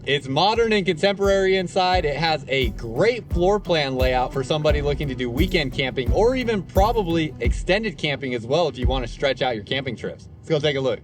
It's modern and contemporary inside. It has a great floor plan layout for somebody looking to do weekend camping or even probably extended camping as well if you want to stretch out your camping trips. Let's go take a look.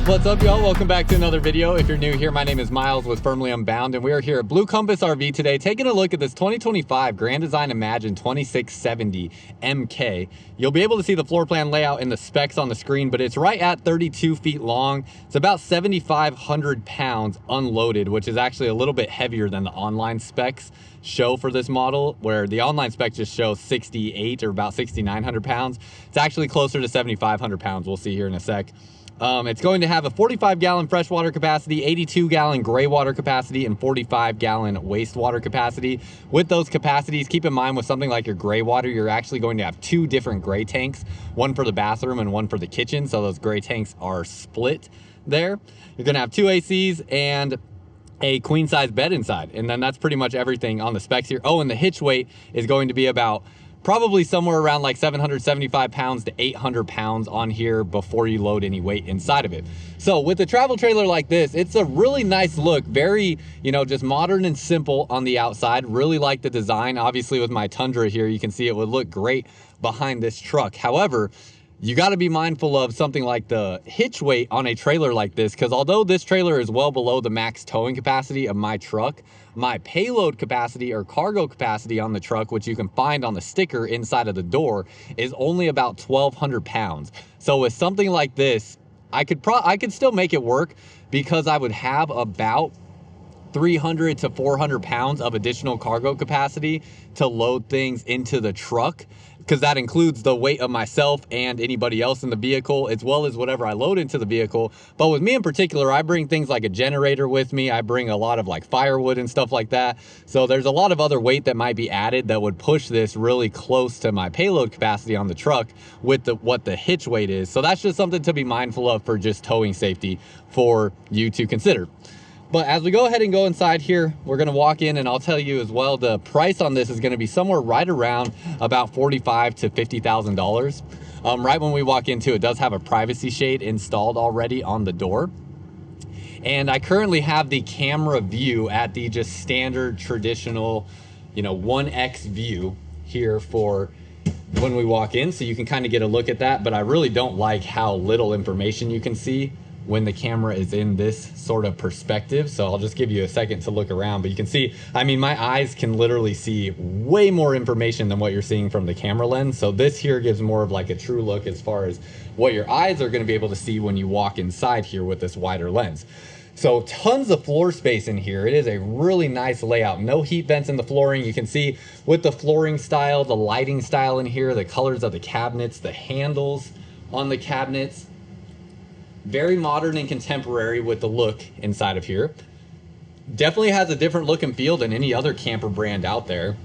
What's up, y'all? Welcome back to another video. If you're new here, my name is Miles with Firmly Unbound, and we are here at Blue Compass RV today taking a look at this 2025 Grand Design Imagine 2670 MK. You'll be able to see the floor plan layout and the specs on the screen, but it's right at 32 feet long. It's about 7,500 pounds unloaded, which is actually a little bit heavier than the online specs show for this model, where the online specs just show 68 or about 6,900 pounds. It's actually closer to 7,500 pounds. We'll see here in a sec. It's going to have a 45-gallon freshwater capacity, 82-gallon gray water capacity, and 45-gallon wastewater capacity. With those capacities, keep in mind with something like your gray water, you're actually going to have two different gray tanks, one for the bathroom and one for the kitchen. So those gray tanks are split there. You're going to have two ACs and a queen size bed inside. And then that's pretty much everything on the specs here. Oh, and the hitch weight is going to be about probably somewhere around like 775 pounds to 800 pounds on here before you load any weight inside of it. So with a travel trailer like this, it's a really nice look, very, just modern and simple on the outside. Really like the design. Obviously with my Tundra here, you can see it would look great behind this truck. However, you got to be mindful of something like the hitch weight on a trailer like this, because although this trailer is well below the max towing capacity of my truck, my payload capacity or cargo capacity on the truck, which you can find on the sticker inside of the door, is only about 1,200 pounds. So with something like this, I could still make it work, because I would have about 300 to 400 pounds of additional cargo capacity to load things into the truck, because that includes the weight of myself and anybody else in the vehicle, as well as whatever I load into the vehicle. But with me in particular, I bring things like a generator with me. I bring a lot of like firewood and stuff like that. So there's a lot of other weight that might be added that would push this really close to my payload capacity on the truck with what the hitch weight is. So that's just something to be mindful of for just towing safety for you to consider. But as we go ahead and go inside here, we're gonna walk in and I'll tell you as well, the price on this is gonna be somewhere right around about $45,000 to $50,000. Right when we walk into it, does have a privacy shade installed already on the door. And I currently have the camera view at the just standard traditional, 1X view here for when we walk in. So you can kind of get a look at that, but I really don't like how little information you can see when the camera is in this sort of perspective. So I'll just give you a second to look around, but you can see, my eyes can literally see way more information than what you're seeing from the camera lens. So this here gives more of like a true look as far as what your eyes are gonna be able to see when you walk inside here with this wider lens. So tons of floor space in here. It is a really nice layout. No heat vents in the flooring. You can see with the flooring style, the lighting style in here, the colors of the cabinets, the handles on the cabinets, very modern and contemporary with the look inside of here. Definitely has a different look and feel than any other camper brand out there.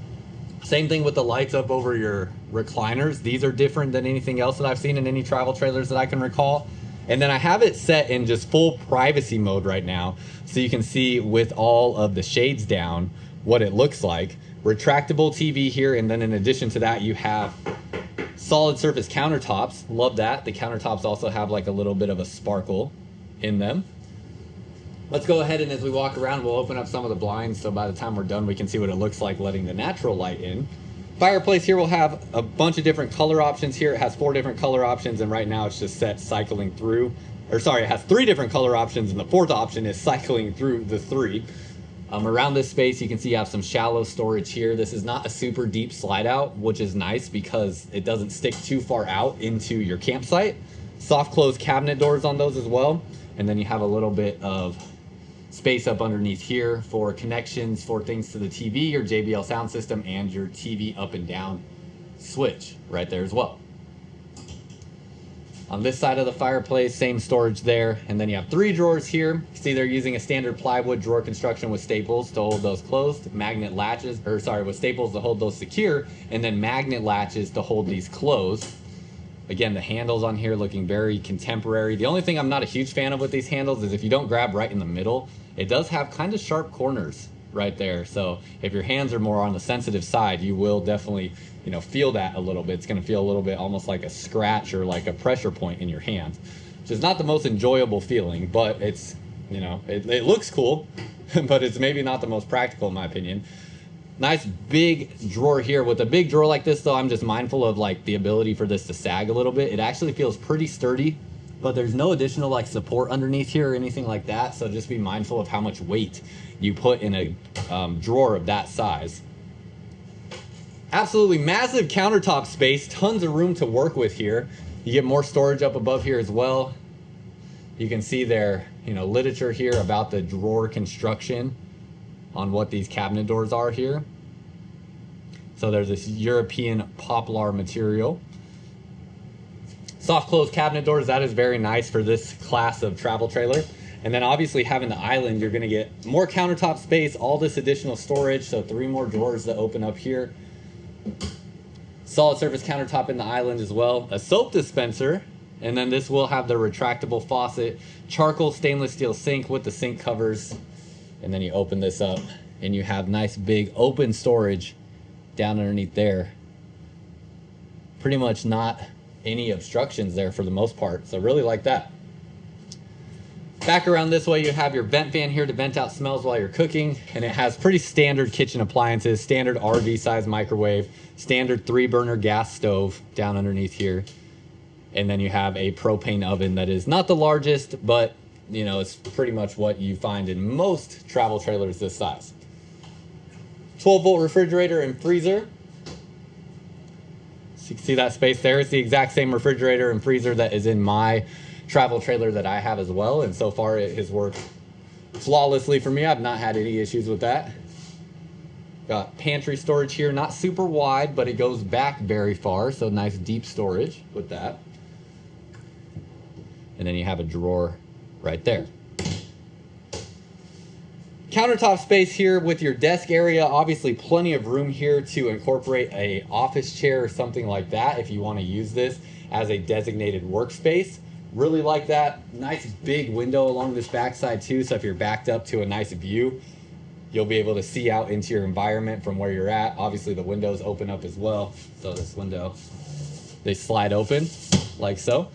Same thing with the lights up over your recliners. These are different than anything else that I've seen in any travel trailers that I can recall. And then I have it set in just full privacy mode right now, so you can see with all of the shades down what it looks like. Retractable TV here, and then in addition to that you have solid surface countertops. Love that. The countertops also have like a little bit of a sparkle in them. Let's go ahead and as we walk around, we'll open up some of the blinds so by the time we're done we can see what it looks like letting the natural light in. Fireplace here will have a bunch of different color options here. It has 4 different color options, and right now it's just set cycling through, it has 3 different color options, and the 4th option is cycling through the 3. Around this space, you can see you have some shallow storage here. This is not a super deep slide out, which is nice because it doesn't stick too far out into your campsite. Soft close cabinet doors on those as well. And then you have a little bit of space up underneath here for connections for things to the TV, your JBL sound system, and your TV up and down switch right there as well. On this side of the fireplace, same storage there. And then you have 3 drawers here. See, they're using a standard plywood drawer construction with staples to hold those closed, magnet latches, with staples to hold those secure, and then magnet latches to hold these closed. Again, the handles on here looking very contemporary. The only thing I'm not a huge fan of with these handles is if you don't grab right in the middle, it does have kind of sharp corners right there. So if your hands are more on the sensitive side, you will definitely, you know, feel that a little bit. It's going to feel a little bit almost like a scratch or like a pressure point in your hand, which is not the most enjoyable feeling, but it's, you know, it looks cool, but it's maybe not the most practical in my opinion. Nice big drawer here. With a big drawer like this though, I'm just mindful of like the ability for this to sag a little bit. It actually feels pretty sturdy, but there's no additional like support underneath here or anything like that. So just be mindful of how much weight you put in a drawer of that size. Absolutely massive countertop space, tons of room to work with here. You get more storage up above here as well. You can see there, you know, literature here about the drawer construction on what these cabinet doors are here. So there's this European poplar material. Soft close cabinet doors, that is very nice for this class of travel trailer. And then obviously having the island, you're gonna get more countertop space, all this additional storage. So 3 more drawers that open up here. Solid surface countertop in the island as well. A soap dispenser. And then this will have the retractable faucet, charcoal stainless steel sink with the sink covers. And then you open this up and you have nice big open storage down underneath there. Pretty much not any obstructions there for the most part. So really like that. Back around this way, you have your vent fan here to vent out smells while you're cooking. And it has pretty standard kitchen appliances, standard RV size microwave, standard 3-burner gas stove down underneath here. And then you have a propane oven that is not the largest, but you know, it's pretty much what you find in most travel trailers this size. 12-volt refrigerator and freezer. So you can see that space there. It's the exact same refrigerator and freezer that is in my travel trailer that I have as well. And so far it has worked flawlessly for me. I've not had any issues with that. Got pantry storage here, not super wide, but it goes back very far. So nice deep storage with that. And then you have a drawer right there. Countertop space here with your desk area. Obviously plenty of room here to incorporate a office chair or something like that if you want to use this as a designated workspace. Really like that. Nice big window along this backside too, so if you're backed up to a nice view, you'll be able to see out into your environment from where you're at. Obviously the windows open up as well. So this window, they slide open like so.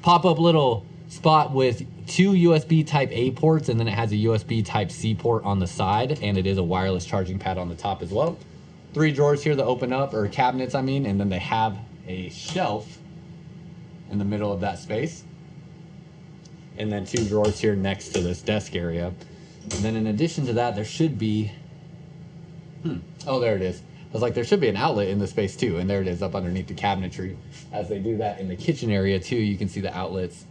Pop-up little spot with 2 USB type A ports, and then it has a USB type C port on the side, and it is a wireless charging pad on the top as well. 3 drawers here that open up, or cabinets I mean, and then they have a shelf in the middle of that space. And then 2 drawers here next to this desk area. And then in addition to that, there should be, oh, there it is. I was like, there should be an outlet in the space too, and there it is up underneath the cabinetry. As they do that in the kitchen area too, you can see the outlets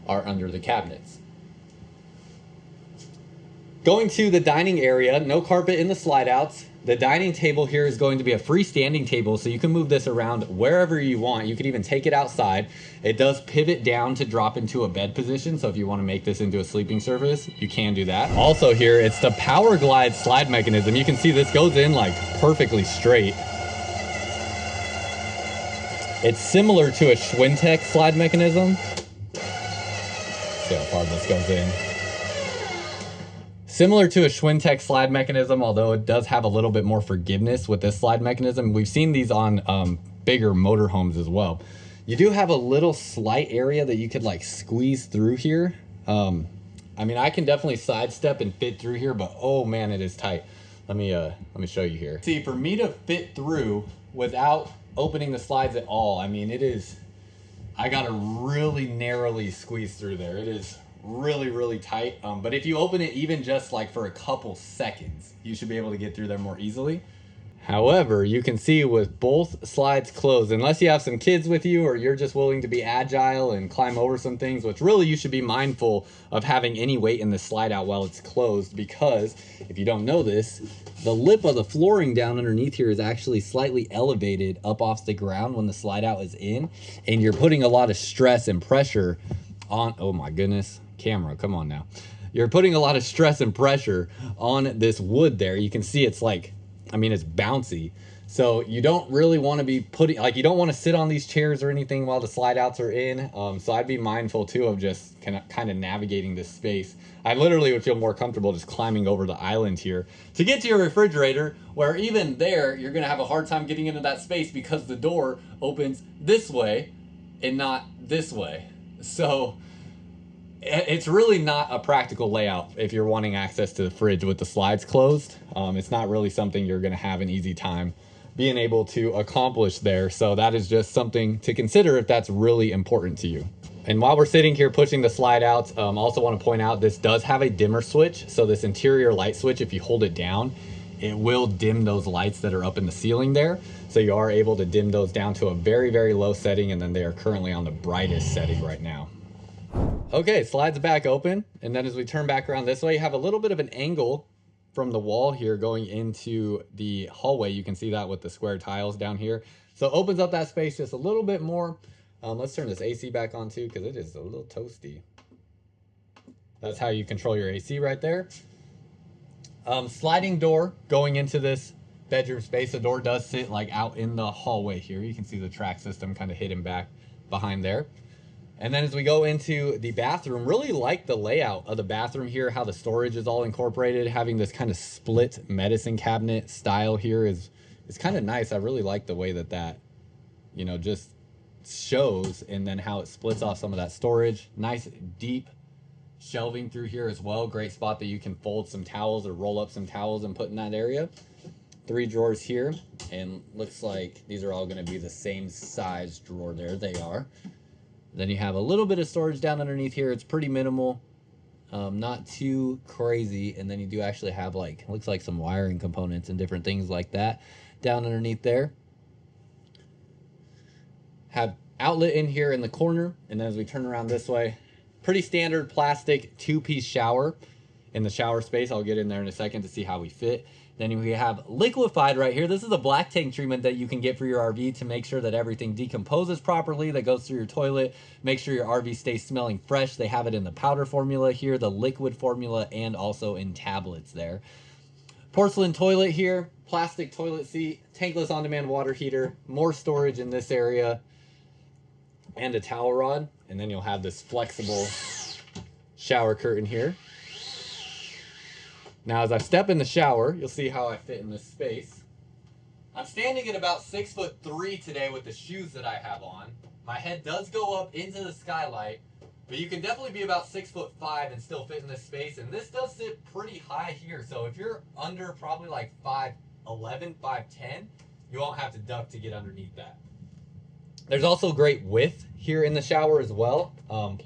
are under the cabinets. Going to the dining area, no carpet in the slide outs. The dining table here is going to be a freestanding table, so you can move this around wherever you want. You can even take it outside. It does pivot down to drop into a bed position, so if you want to make this into a sleeping surface, you can do that. Also here, it's the Power Glide slide mechanism. You can see this goes in like perfectly straight. It's similar to a Schwintek slide mechanism. See how far this goes in. Similar to a Schwintek slide mechanism, although it does have a little bit more forgiveness with this slide mechanism. We've seen these on bigger motorhomes as well. You do have a little slight area that you could like squeeze through here. I mean, I can definitely sidestep and fit through here, but oh man, it is tight. Let me show you here. See, for me to fit through without opening the slides at all, I mean, I gotta really narrowly squeeze through there. It is really tight, but if you open it even just like for a couple seconds, you should be able to get through there more easily. However, you can see with both slides closed, unless you have some kids with you or you're just willing to be agile and climb over some things, which really you should be mindful of having any weight in the slide out while it's closed, because if you don't know this, the lip of the flooring down underneath here is actually slightly elevated up off the ground when the slide out is in, and you're putting a lot of stress and pressure on, oh my goodness, camera, come on now. You're putting a lot of stress and pressure on this wood there. You can see it's like I mean, it's bouncy. So you don't really want to be putting, like, you don't want to sit on these chairs or anything while the slide outs are in. So I'd be mindful too of just kind of navigating this space. I literally would feel more comfortable just climbing over the island here to get to your refrigerator, where even there, you're going to have a hard time getting into that space because the door opens this way and not this way. So it's really not a practical layout if you're wanting access to the fridge with the slides closed. It's not really something you're going to have an easy time being able to accomplish there. So that is just something to consider if that's really important to you. And while we're sitting here pushing the slide outs, also want to point out this does have a dimmer switch. So this interior light switch, if you hold it down, it will dim those lights that are up in the ceiling there. So you are able to dim those down to a very, very low setting, and then they are currently on the brightest setting right now. Okay, slides back open, and then as we turn back around this way, you have a little bit of an angle from the wall here going into the hallway. You can see that with the square tiles down here. So it opens up that space just a little bit more. Let's turn this AC back on too, because it is a little toasty. That's how you control your AC right there. Sliding door going into this bedroom space. The door does sit like out in the hallway here. You can see the track system kind of hidden back behind there. And then as we go into the bathroom, really like the layout of the bathroom here, how the storage is all incorporated. Having this kind of split medicine cabinet style here is kind of nice. I really like the way that, you know, just shows, and then how it splits off some of that storage. Nice deep shelving through here as well. Great spot that you can fold some towels or roll up some towels and put in that area. 3 drawers here, and looks like these are all going to be the same size drawer. There they are. Then you have a little bit of storage down underneath here. It's pretty minimal, not too crazy. And then you do actually have, like, looks like some wiring components and different things like that down underneath there. Have outlet in here in the corner. And then as we turn around this way, pretty standard plastic 2-piece shower in the shower space. I'll get in there in a second to see how we fit. Then we have liquefied right here. This is a black tank treatment that you can get for your RV to make sure that everything decomposes properly, that goes through your toilet. Make sure your RV stays smelling fresh. They have it in the powder formula here, the liquid formula, and also in tablets there. Porcelain toilet here, plastic toilet seat, tankless on-demand water heater, more storage in this area, and a towel rod. And then you'll have this flexible shower curtain here. Now, as I step in the shower, you'll see how I fit in this space. I'm standing at about 6'3" today with the shoes that I have on. My head does go up into the skylight, but you can definitely be about 6'5" and still fit in this space. And this does sit pretty high here. So if you're under probably like 5'11", 5'10", you won't have to duck to get underneath that. There's also great width here in the shower as well.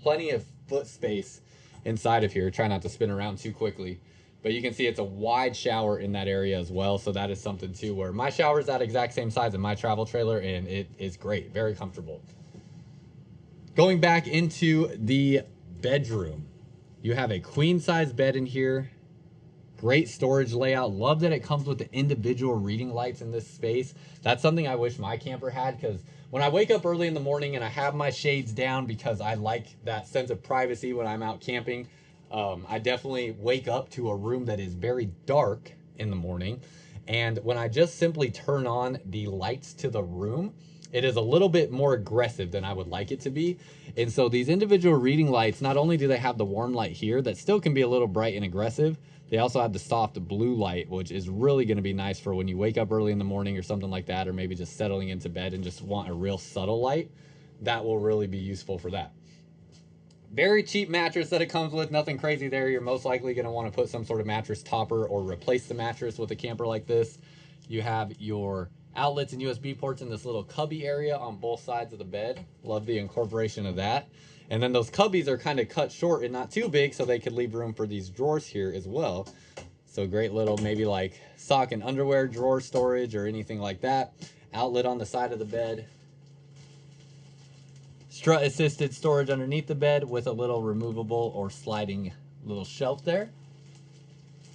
Plenty of foot space inside of here. Try not to spin around too quickly. But you can see it's a wide shower in that area as well. So that is something too, where my shower is that exact same size in my travel trailer, and it is great, very comfortable. Going back into the bedroom, you have a queen size bed in here. Great storage layout. Love that it comes with the individual reading lights in this space. That's something I wish my camper had, because when I wake up early in the morning and I have my shades down, because I like that sense of privacy when I'm out camping, I definitely wake up to a room that is very dark in the morning. And when I just simply turn on the lights to the room, it is a little bit more aggressive than I would like it to be. And so these individual reading lights, not only do they have the warm light here that still can be a little bright and aggressive, they also have the soft blue light, which is really going to be nice for when you wake up early in the morning or something like that, or maybe just settling into bed and just want a real subtle light. That will really be useful for that. Very cheap mattress that it comes with, nothing crazy there. You're most likely going to want to put some sort of mattress topper or replace the mattress with a camper like this. You have your outlets and USB ports in this little cubby area on both sides of the bed. Love the incorporation of that. And then those cubbies are kind of cut short and not too big, so they could leave room for these drawers here as well. So great little maybe like sock and underwear drawer storage or anything like that. Outlet on the side of the bed. Strut assisted storage underneath the bed with a little removable or sliding little shelf there.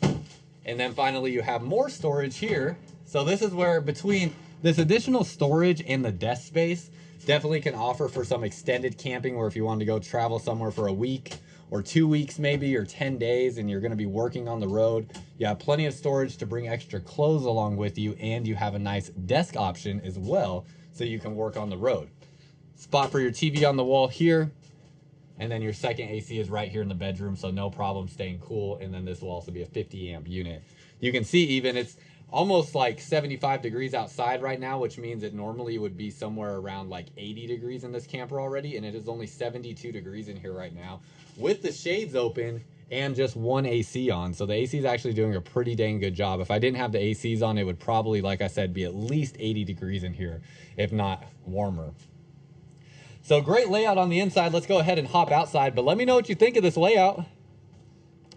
And then finally you have more storage here. So this is where, between this additional storage and the desk space, definitely can offer for some extended camping, where if you want to go travel somewhere for a week or 2 weeks maybe, or 10 days, and you're gonna be working on the road, you have plenty of storage to bring extra clothes along with you, and you have a nice desk option as well, so you can work on the road. Spot for your TV on the wall here, and then your second AC is right here in the bedroom, so no problem staying cool. And then this will also be a 50 amp unit. You can see even it's almost like 75 degrees outside right now, which means it normally would be somewhere around like 80 degrees in this camper already, and it is only 72 degrees in here right now with the shades open and just one AC on. So the AC is actually doing a pretty dang good job. If I didn't have the ACs on, it would probably, like I said, be at least 80 degrees in here, if not warmer. So great layout on the inside. Let's go ahead and hop outside, but let me know what you think of this layout.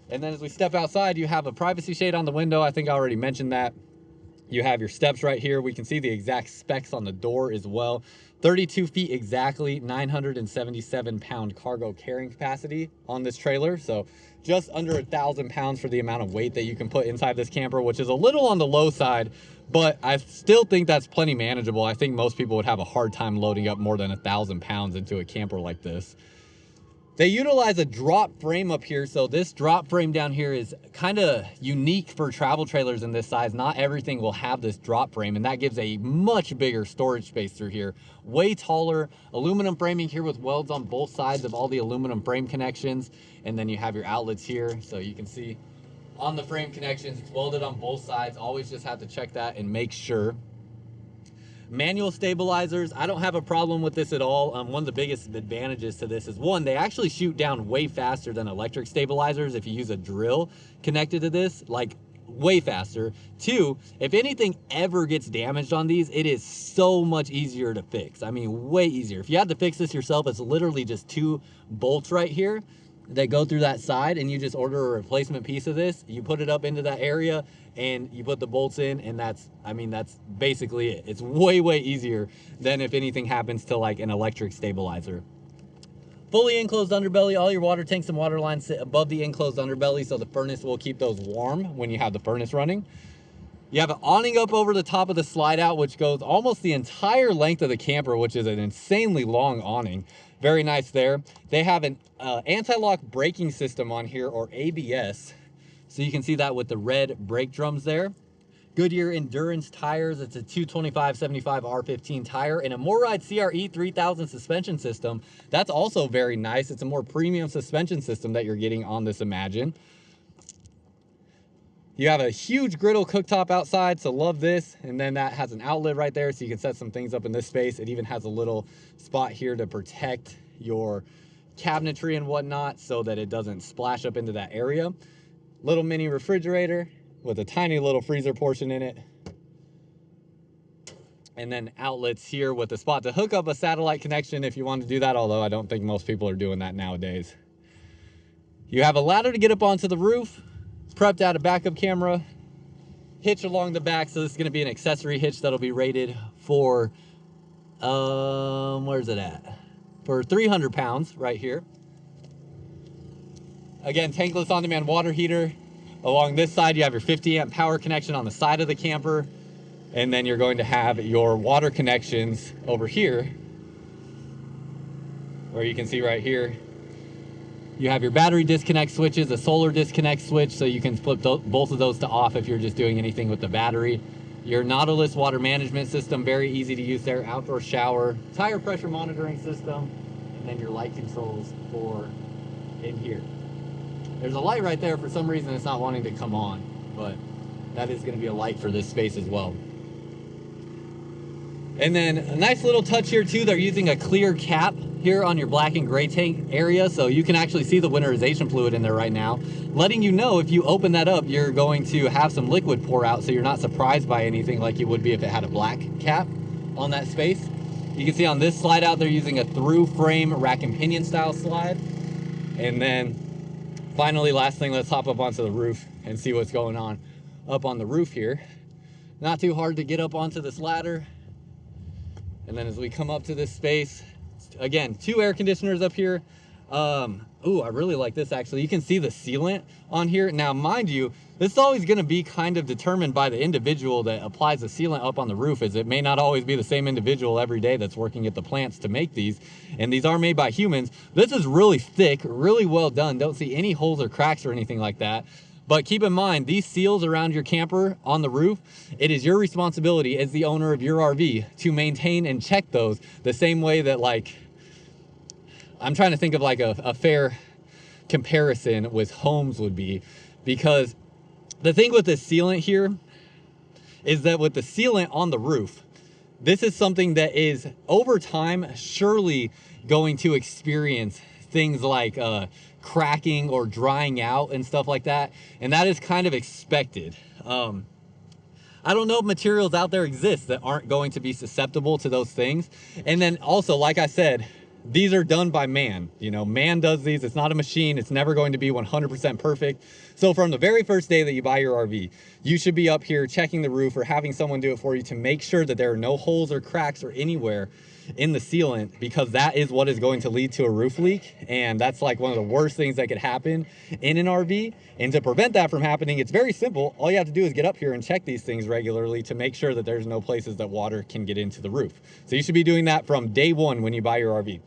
And then as we step outside, you have a privacy shade on the window. I think I already mentioned that. You have your steps right here. We can see the exact specs on the door as well. 32 feet exactly, 977 pound cargo carrying capacity on this trailer. So just under 1,000 pounds for the amount of weight that you can put inside this camper, which is a little on the low side, but I still think that's plenty manageable. I think most people would have a hard time loading up more than 1,000 pounds into a camper like this. They utilize a drop frame up here. So this drop frame down here is kind of unique for travel trailers in this size. Not everything will have this drop frame, and that gives a much bigger storage space through here. Way taller aluminum framing here with welds on both sides of all the aluminum frame connections. And then you have your outlets here. So you can see on the frame connections, it's welded on both sides. Always just have to check that and make sure. Manual stabilizers, I don't have a problem with this at all. One of the biggest advantages to this is, one, they actually shoot down way faster than electric stabilizers if you use a drill connected to this, like way faster. Two, if anything ever gets damaged on these, it is so much easier to fix. I mean, way easier. If you had to fix this yourself, it's literally just 2 bolts right here that go through that side, and you just order a replacement piece of this, you put it up into that area, and you put the bolts in, and that's, I mean, that's basically it. It's way, way easier than if anything happens to like an electric stabilizer. Fully enclosed underbelly. All your water tanks and water lines sit above the enclosed underbelly, so the furnace will keep those warm when you have the furnace running. You have an awning up over the top of the slide out, which goes almost the entire length of the camper, which is an insanely long awning. Very nice there. They have an anti-lock braking system on here, or ABS. So you can see that with the red brake drums there. Goodyear Endurance tires. It's a 225/75 R15 tire, and a MoRide CRE 3000 suspension system. That's also very nice. It's a more premium suspension system that you're getting on this Imagine. You have a huge griddle cooktop outside, so love this. And then that has an outlet right there, so you can set some things up in this space. It even has a little spot here to protect your cabinetry and whatnot so that it doesn't splash up into that area. Little mini refrigerator with a tiny little freezer portion in it. And then outlets here with a spot to hook up a satellite connection if you want to do that, although I don't think most people are doing that nowadays. You have a ladder to get up onto the roof. Prepped out a backup camera, hitch along the back. So this is going to be an accessory hitch that'll be rated for, where's it at? For 300 pounds right here. Again, tankless on-demand water heater. Along this side, you have your 50 amp power connection on the side of the camper. And then you're going to have your water connections over here, where you can see right here. You have your battery disconnect switches, a solar disconnect switch, so you can flip both of those to off if you're just doing anything with the battery. Your Nautilus water management system, very easy to use there. Outdoor shower, tire pressure monitoring system, and then your light controls for in here. There's a light right there. For some reason, it's not wanting to come on, but that is going to be a light for this space as well. And then a nice little touch here too, they're using a clear cap here on your black and gray tank area, so you can actually see the winterization fluid in there right now, letting you know if you open that up, you're going to have some liquid pour out, so you're not surprised by anything like you would be if it had a black cap on that space. You can see on this slide out, they're using a through frame rack and pinion style slide. And then finally, last thing, let's hop up onto the roof and see what's going on up on the roof here. Not too hard to get up onto this ladder. And then as we come up to this space, again, 2 air conditioners up here. Ooh, I really like this actually. You can see the sealant on here. Now, mind you, This is always going to be kind of determined by the individual that applies the sealant up on the roof, as it may not always be the same individual every day that's working at the plants to make these. And these are made by humans. This is really thick, really well done. Don't see any holes or cracks or anything like that. But keep in mind, these seals around your camper on the roof, it is your responsibility as the owner of your RV to maintain and check those the same way that, like, I'm trying to think of like a fair comparison with homes would be, because the thing with the sealant here is that with the sealant on the roof, this is something that is over time surely going to experience things like cracking or drying out and stuff like that. And that is kind of expected. I don't know if materials out there exist that aren't going to be susceptible to those things. And then also, like I said, these are done by man. You know, man does these. It's not a machine. It's never going to be 100% perfect. So from the very first day that you buy your RV, you should be up here checking the roof or having someone do it for you to make sure that there are no holes or cracks or anywhere in the sealant, because that is what is going to lead to a roof leak. And that's like one of the worst things that could happen in an RV. And to prevent that from happening, it's very simple. All you have to do is get up here and check these things regularly to make sure that there's no places that water can get into the roof. So you should be doing that from day one when you buy your RV. You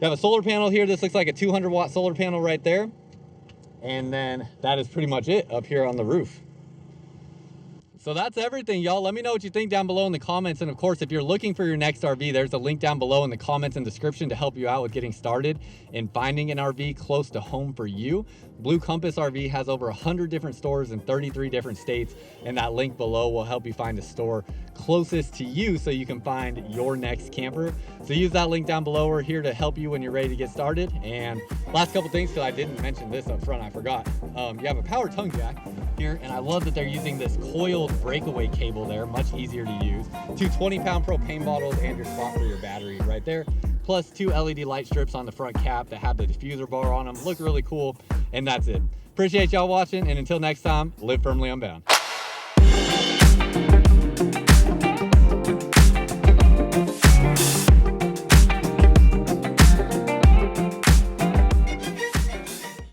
have a solar panel here. This looks like a 200-watt solar panel right there. And then that is pretty much it up here on the roof. So that's everything, y'all. Let me know what you think down below in the comments. And of course, if you're looking for your next RV, there's a link down below in the comments and description to help you out with getting started and finding an RV close to home for you. Blue Compass RV has over 100 different stores in 33 different states, and that link below will help you find a store closest to you so you can find your next camper. So use that link down below. We're here to help you when you're ready to get started. And last couple things, because I didn't mention this up front, I forgot. You have a power tongue jack here, and I love that they're using this coiled breakaway cable there, much easier to use. 2 20-pound propane bottles and your spot for your battery right there, plus 2 LED light strips on the front cap that have the diffuser bar on them. Look really cool. And that's it. Appreciate y'all watching, and until next time, live firmly unbound.